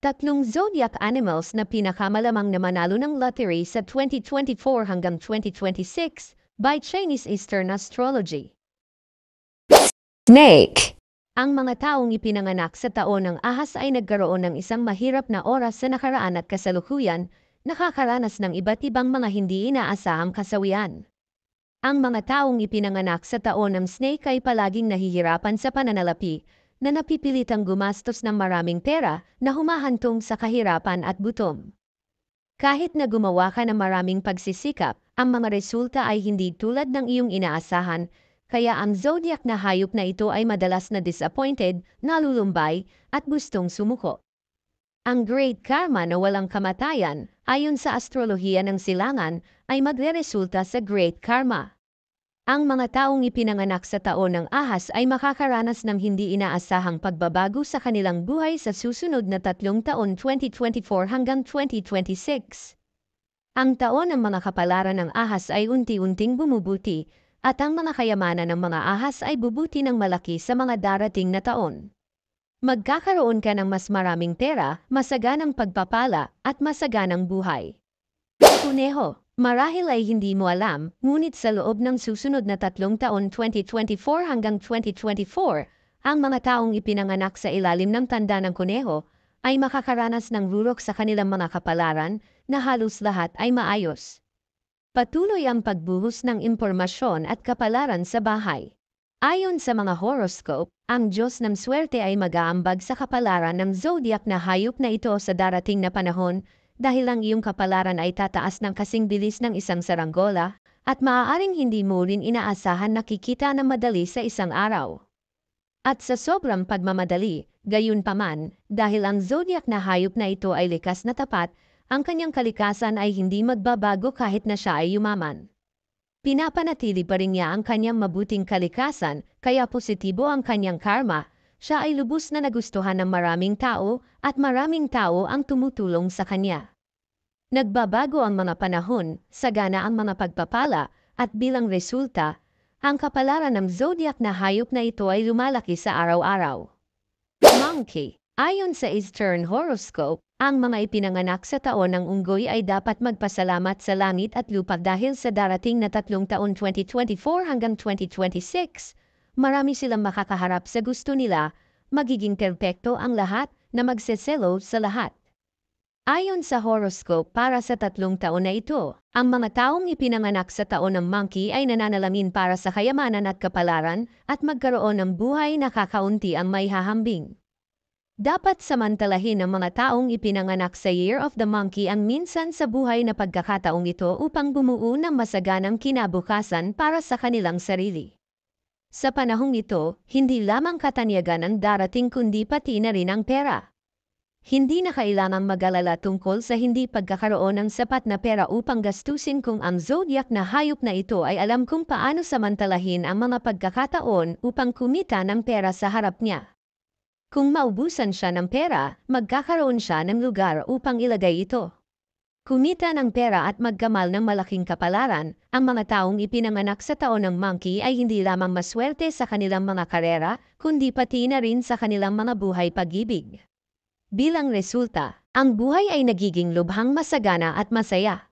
Tatlong zodiac animals na pinakamalamang na manalo ng lottery sa 2024 hanggang 2026 by Chinese Eastern Astrology. Snake. Ang mga taong ipinanganak sa taon ng ahas ay nagkaroon ng isang mahirap na oras sa nakaraan at kasalukuyan, nakakaranas ng iba't ibang mga hindi inaasahang kasawian. Ang mga taong ipinanganak sa taon ng snake ay palaging nahihirapan sa pananalapi, na napipilitang gumastos ng maraming pera na humahantong sa kahirapan at gutom. Kahit na gumawa ka ng maraming pagsisikap, ang mga resulta ay hindi tulad ng iyong inaasahan, kaya ang zodiac na hayop na ito ay madalas na disappointed, nalulumbay, at gustong sumuko. Ang Great Karma na walang kamatayan, ayon sa astrolohiya ng silangan, ay magreresulta sa Great Karma. Ang mga taong ipinanganak sa taon ng ahas ay makakaranas ng hindi inaasahang pagbabago sa kanilang buhay sa susunod na 3 taon 2024 hanggang 2026. Ang taon ng mga kapalaran ng ahas ay unti-unting bumubuti, at ang mga kayamanan ng mga ahas ay bubuti ng malaki sa mga darating na taon. Magkakaroon ka ng mas maraming pera, masaganang pagpapala, at masaganang buhay. Kuneho. Marahil ay hindi mo alam, ngunit sa loob ng susunod na 3 taon 2024 hanggang 2024, ang mga taong ipinanganak sa ilalim ng tanda ng kuneho ay makakaranas ng rurok sa kanilang mga kapalaran na halos lahat ay maayos. Patuloy ang pagbuhos ng impormasyon at kapalaran sa bahay. Ayon sa mga horoscope, ang Diyos ng swerte ay mag-aambag sa kapalaran ng zodiac na hayop na ito sa darating na panahon, dahil ang iyong kapalaran ay tataas ng kasing bilis ng isang saranggola, at maaaring hindi mo rin inaasahan na kikita ng madali sa isang araw. At sa sobrang pagmamadali, gayunpaman, dahil ang zodiac na hayop na ito ay likas na tapat, ang kanyang kalikasan ay hindi magbabago kahit na siya ay yumaman. Pinapanatili pa rin niya ang kanyang mabuting kalikasan, kaya positibo ang kanyang karma. Siya ay lubos na nagustuhan ng maraming tao, at maraming tao ang tumutulong sa kanya. Nagbabago ang mga panahon, sagana ang mga pagpapala, at bilang resulta, ang kapalaran ng zodiac na hayop na ito ay lumalaki sa araw-araw. Monkey. Ayon sa Eastern Horoscope, ang mga ipinanganak sa taon ng unggoy ay dapat magpasalamat sa langit at lupa dahil sa darating na 3 taon 2024 hanggang 2026, marami silang makakaharap sa gusto nila, magiging perpekto ang lahat na magseselo sa lahat. Ayon sa horoscope para sa 3 taon na ito, ang mga taong ipinanganak sa taon ng monkey ay nananalamin para sa kayamanan at kapalaran at magkaroon ng buhay na kakaunti ang may hahambing. Dapat samantalahin ng mga taong ipinanganak sa Year of the Monkey ang minsan sa buhay na pagkakataong ito upang bumuo ng masaganang kinabukasan para sa kanilang sarili. Sa panahong ito, hindi lamang katanyagan ang darating kundi pati na rin ang pera. Hindi na kailangang mag-alala tungkol sa hindi pagkakaroon ng sapat na pera upang gastusin kung ang zodiac na hayop na ito ay alam kung paano samantalahin ang mga pagkakataon upang kumita ng pera sa harap niya. Kung maubusan siya ng pera, magkakaroon siya ng lugar upang ilagay ito. Kumita ng pera at magkamal ng malaking kapalaran, ang mga taong ipinanganak sa taon ng monkey ay hindi lamang maswerte sa kanilang mga karera, kundi pati na rin sa kanilang mga buhay pag-ibig. Bilang resulta, ang buhay ay nagiging lubhang masagana at masaya.